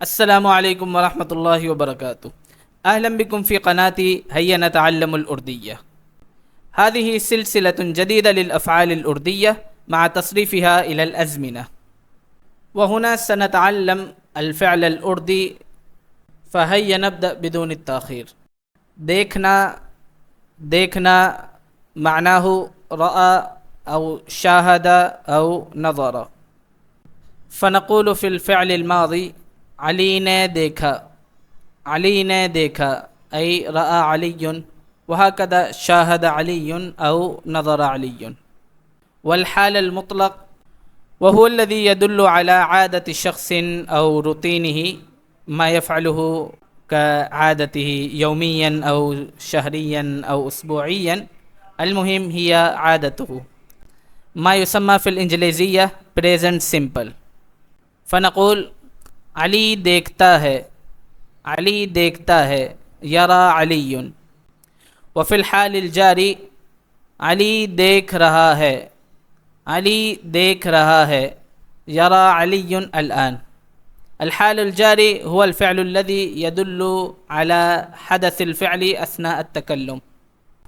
السلام علیکم ورحمۃ اللہ وبرکاتہ. اهلا بكم في قناتي هيا نتعلم الأردية. هذه سلسلة جديدة للأفعال الأردية مع تصريفها إلى الأزمنة. وهنا سنتعلم الفعل الأردي، فهيا نبدأ بدون التأخير. دیکھنا معناه رأى أو شاهد أو نظر. فنقول في الفعل الماضي علی نے دیکھا أي رأى علي، وهكذا شاهد علي أو نظر علي. والحال المطلق وهو الذي يدل على عادة شخص أو روتينه، ما يفعله كعادته يوميا أو شهريا أو أسبوعيا، المهم هي عادته، ما يسمى في الإنجليزية present simple. فنقول علی دیکھتا ہے یرا علی. وفی الحال الجاری علی دیکھ رہا ہے یرا علی الآن. الحال الجاري هو الفعل الذي يدل على حدث الفعل أثناء التكلم.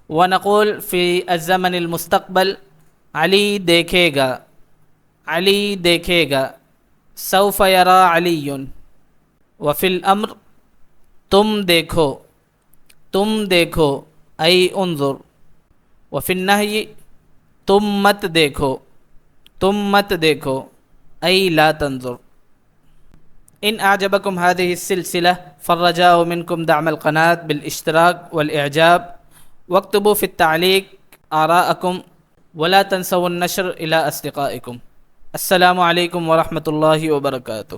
ونقول في الزمن المستقبل علی دیکھے گا سوف يرى علي. وفي الأمر تم دیکھو أي انظر. وفي النهي تم مت دیکھو أي لا تنظر. إن أعجبكم هذه السلسلة فالرجاء منكم دعم القناة بالاشتراك والإعجاب، واكتبوا في التعليق آراءكم، ولا تنسوا النشر إلى أصدقائكم. السلام علیکم ورحمۃ اللہ وبرکاتہ.